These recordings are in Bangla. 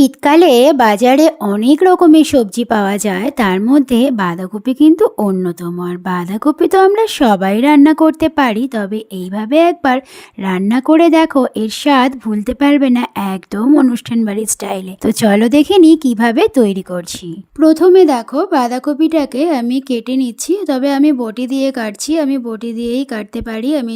শীতকালে বাজারে অনেক রকমের সবজি পাওয়া যায়, তার মধ্যে বাঁধাকপি কিন্তু অন্যতম। আর বাঁধাকপি তো আমরা সবাই রান্না করতে পারি, তবে এইভাবে একবার রান্না করে দেখো, এর স্বাদ ভুলতে পারবে না, একদম অনুষ্ঠান বাড়ির স্টাইলে। তো চলো দেখে নিই কিভাবে তৈরি করছি। প্রথমে দেখো বাঁধাকপিটাকে আমি কেটে নিচ্ছি, তবে আমি বটি দিয়ে কাটছি। আমি বটি দিয়েই কাটতে পারি, আমি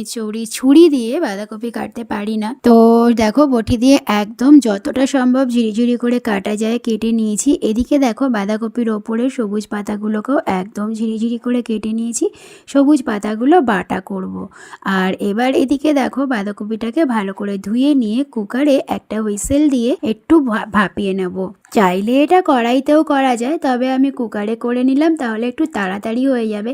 ছুরি দিয়ে বাঁধাকপি কাটতে পারি না। তো দেখো বটি দিয়ে একদম যতটা সম্ভব ঝিরিঝিরি করে কাটা যায় কেটে নিয়েছি। এদিকে দেখো বাঁধাকপির ওপরে সবুজ পাতাগুলোকেও একদম ঝিরিঝিরি করে কেটে নিয়েছি। সবুজ পাতাগুলো বাটা করব। আর এবার এদিকে দেখো বাঁধাকপিটাকে ভালো করে ধুয়ে নিয়ে কুকারে একটা হুইসেল দিয়ে একটু ভাপিয়ে নেব। চাইলে এটা কড়াইতেও করা যায়, তবে আমি কুকারে করে নিলাম, তাহলে একটু তাড়াতাড়ি হয়ে যাবে।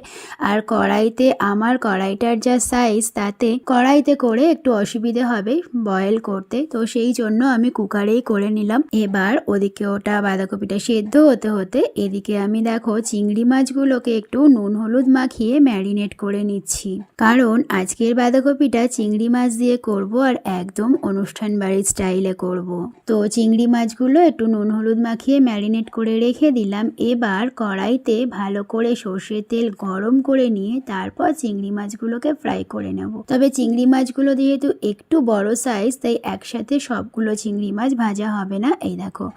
আর কড়াইতে আমার কড়াইটার যা সাইজ, তাতে কড়াইতে করে একটু অসুবিধে হবে বয়েল করতে, তো সেই জন্য আমি কুকারেই করে নিলাম। এবার ওদিকে ওটা বাঁধাকপিটা সেদ্ধ হতে হতে এদিকে আমি দেখো চিংড়ি মাছগুলোকে একটু নুন হলুদ মাখিয়ে ম্যারিনেট করে নিচ্ছি, কারণ আজকের বাঁধাকপিটা চিংড়ি মাছ দিয়ে করব আর একদম অনুষ্ঠান বাড়ির স্টাইলে করব। তো চিংড়ি মাছগুলো একটু নুন হলুদ মাখিয়ে ম্যারিনেট করে রেখে দিলাম। এবার কড়াইতে ভালো করে সর্ষের তেল গরম করে নিয়ে তারপর চিংড়ি মাছগুলোকে ফ্রাই করে নেব। তবে চিংড়ি মাছগুলো যেহেতু একটু বড় সাইজ, তাই একসাথে সবগুলো চিংড়ি মাছ ভাজা হবে না। এই দেখো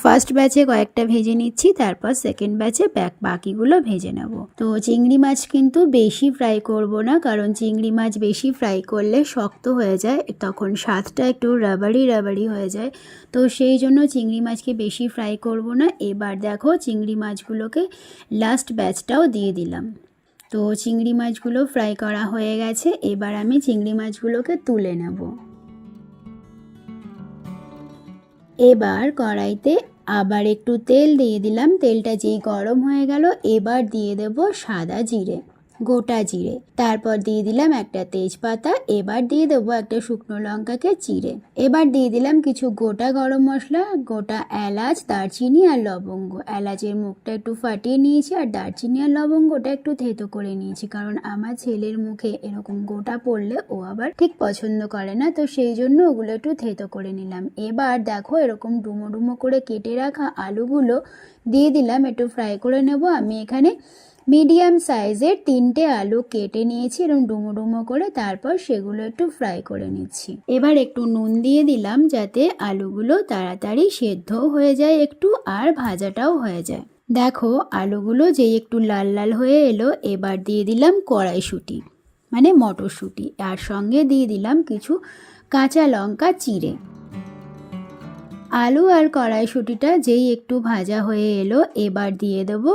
ফার্স্ট ব্যাচে কয়েকটা ভেজে নিচ্ছি, তারপর সেকেন্ড ব্যাচে বাকিগুলো ভেজে নেব। তো চিংড়ি মাছ কিন্তু বেশি ফ্রাই করব না, কারণ চিংড়ি মাছ বেশি ফ্রাই করলে শক্ত হয়ে যায়, তখন স্বাদটা একটু রাবারি রাবারি হয়ে যায়। তো সেই জন্য চিংড়ি মাছকে বেশি ফ্রাই করব না। এবার দেখো চিংড়ি মাছগুলোকে লাস্ট ব্যাচটাও দিয়ে দিলাম। তো চিংড়ি মাছগুলো ফ্রাই করা হয়ে গেছে, এবার আমি চিংড়ি মাছগুলোকে তুলে নেব। এবার কড়াইতে আবার একটু তেল দিয়ে দিলাম। তেলটা যেই গরম হয়ে গেল, এবার দিয়ে দেব সাদা জিরে, গোটা জিরে। তারপর দিয়ে দিলাম একটা তেজপাতা। এবার দিয়ে দেবো একটা শুকনো লঙ্কাকে চিড়ে। এবার দিয়ে দিলাম কিছু গোটা গরম মশলা, গোটা এলাচ, দারচিনি আর লবঙ্গ। এলাচের মুখটা একটু ফাটিয়ে নিয়েছি, আর দারচিনি আর লবঙ্গটা একটু থেতো করে নিয়েছি, কারণ আমার ছেলের মুখে এরকম গোটা পড়লে ও আবার ঠিক পছন্দ করে না, তো সেই জন্য ওগুলো একটু থেতো করে নিলাম। এবার দেখো এরকম ডুমো ডুমো করে কেটে রাখা আলুগুলো দিয়ে দিলাম, একটু ফ্রাই করে নেব। আমি এখানে মিডিয়াম সাইজের 3টে আলু কেটে নিয়েছি এরকম ডুমো ডুমো করে, তারপর সেগুলো একটু ফ্রাই করে নিচ্ছি। এবার একটু নুন দিয়ে দিলাম, যাতে আলুগুলো তাড়াতাড়ি সেদ্ধ হয়ে যায় একটু, আর ভাজাটাও হয়ে যায়। দেখো আলুগুলো যেই একটু লাল লাল হয়ে এলো, এবার দিয়ে দিলাম কড়াইশুঁটি মানে মটরশুঁটি, আর সঙ্গে দিয়ে দিলাম কিছু কাঁচা লঙ্কা চিড়ে। আলু আর কড়াইশুঁটিটা যেই একটু ভাজা হয়ে এলো, এবার দিয়ে দেবো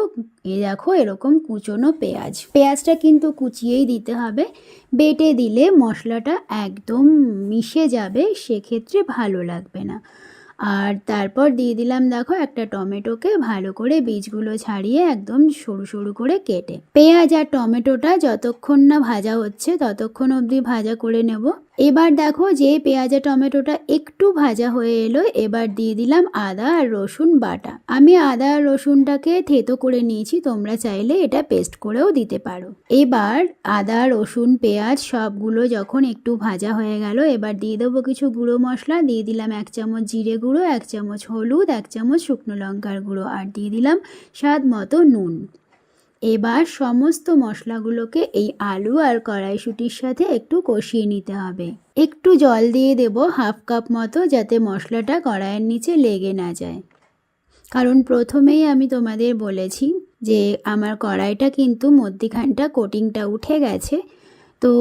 দেখো এরকম কুচনো পেঁয়াজটা কিন্তু কুচিয়েই দিতে হবে, বেটে দিলে মশলাটা একদম মিশে যাবে, সেক্ষেত্রে ভালো লাগবে না। আর তারপর দিয়ে দিলাম দেখো একটা টমেটোকে ভালো করে বীজগুলো ছাড়িয়ে একদম সরু সরু করে কেটে। পেঁয়াজ আর টমেটোটা যতক্ষণ না ভাজা হচ্ছে ততক্ষণ অবধি ভাজা করে নেব। এবার দেখো যে পেঁয়াজ আর টমেটোটা একটু ভাজা হয়ে এলো, এবার দিয়ে দিলাম আদা আর রসুন বাটা। আমি আদা আর রসুনটাকে থেতো করে নিয়েছি, তোমরা চাইলে এটা পেস্ট করেও দিতে পারো। এবার আদা রসুন পেঁয়াজ সবগুলো যখন একটু ভাজা হয়ে গেল, এবার দিয়ে দেবো কিছু গুঁড়ো মশলা। দিয়ে দিলাম 1 চামচ জিরে গুঁড়ো, 1 চামচ হলুদ, 1 চামচ শুকনো লঙ্কার গুঁড়ো, আর দিয়ে দিলাম স্বাদ মতো নুন। এবার সমস্ত মশলাগুলোকে এই আলু আর কড়াইশুঁটির সাথে একটু কষিয়ে নিতে হবে। একটু জল দিয়ে দেব 1/2 কাপ মতো, যাতে মশলাটা কড়াইয়ের নিচে লেগে না যায়, কারণ প্রথমেই আমি তোমাদের বলেছি যে আমার কড়াইটা কিন্তু মধ্যিখানটা কোটিংটা উঠে গেছে। তো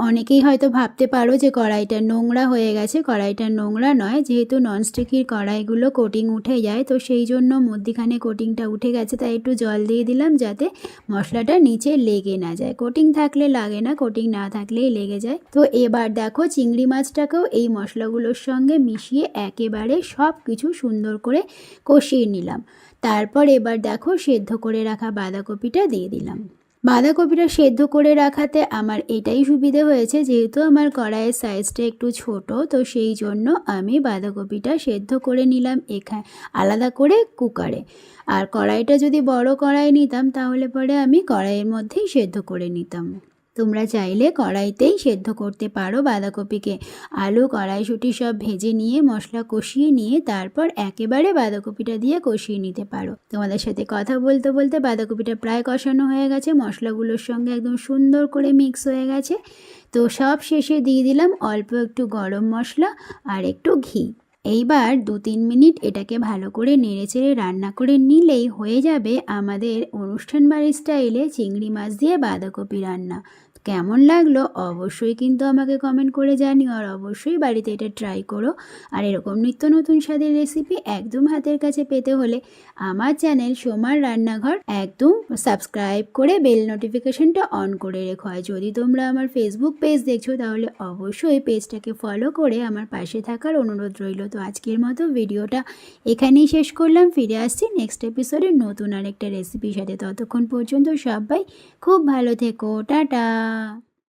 অনেকেই হয়তো ভাবতে পারো যে কড়াইটা নোংরা হয়ে গেছে, কড়াইটা নোংরা নয়, যেহেতু ননস্টিকের কড়াইগুলো কোটিং উঠে যায়, তো সেই জন্য মধ্যিখানে কোটিংটা উঠে গেছে, তাই একটু জল দিয়ে দিলাম যাতে মশলাটা নিচে লেগে না যায়। কোটিং থাকলে লাগে না, কোটিং না থাকলেই লেগে যায়। তো এবার দেখো চিংড়ি মাছটাকেও এই মশলাগুলোর সঙ্গে মিশিয়ে একেবারে সব কিছু সুন্দর করে কষিয়ে নিলাম। তারপর এবার দেখো সেদ্ধ করে রাখা বাঁধাকপিটা দিয়ে দিলাম। বাঁধাকপিটা সেদ্ধ করে রাখাতে আমার এটাই সুবিধে হয়েছে, যেহেতু আমার কড়াইয়ের সাইজটা একটু ছোট, তো সেই জন্য আমি বাঁধাকপিটা সেদ্ধ করে নিলাম এখানে আলাদা করে কুকারে। আর কড়াইটা যদি বড় কড়াই নিতাম, তাহলে পরে আমি কড়াইয়ের মধ্যেই সেদ্ধ করে নিতাম। তোমরা চাইলে কড়াইতেই সেদ্ধ করতে পারো বাঁধাকপিকে। আলু কড়াইশুঁটি সব ভেজে নিয়ে মশলা কষিয়ে নিয়ে তারপর একেবারে বাঁধাকপিটা দিয়ে কষিয়ে নিতে পারো। তোমাদের সাথে কথা বলতে বলতে বাঁধাকপিটা প্রায় কষানো হয়ে গেছে, মশলাগুলোর সঙ্গে একদম সুন্দর করে মিক্স হয়ে গেছে। তো সব শেষে দিয়ে দিলাম অল্প একটু গরম মশলা আর একটু ঘি। এইবার 2-3 মিনিট এটাকে ভালো করে নেড়েচেড়ে রান্না করে নিলেই হয়ে যাবে আমাদের অনুষ্ঠান বাড়ির স্টাইলে চিংড়ি মাছ দিয়ে বাঁধাকপি রান্না। কেমন লাগলো অবশ্যই কিন্তু আমাকে কমেন্ট করে জানিও, আর অবশ্যই বাড়িতে এটা ট্রাই করো। আর এরকম নিত্য নতুন স্বাদের রেসিপি একদম হাতের কাছে পেতে হলে আমার চ্যানেল সোমার রান্নাঘর একদম সাবস্ক্রাইব করে বেল নোটিফিকেশনটা অন করে রেখো। আর যদি তোমরা আমার ফেসবুক পেজ দেখছো তাহলে অবশ্যই পেজটাকে ফলো করে আমার পাশে থাকার অনুরোধ রইল। তো আজকের মতো ভিডিওটা এখানেই শেষ করলাম, ফিরে আসছি নেক্সট এপিসোডে নতুন আরেকটা রেসিপির সাথে। ততক্ষণ পর্যন্ত সবাই খুব ভালো থেকো, টাটা।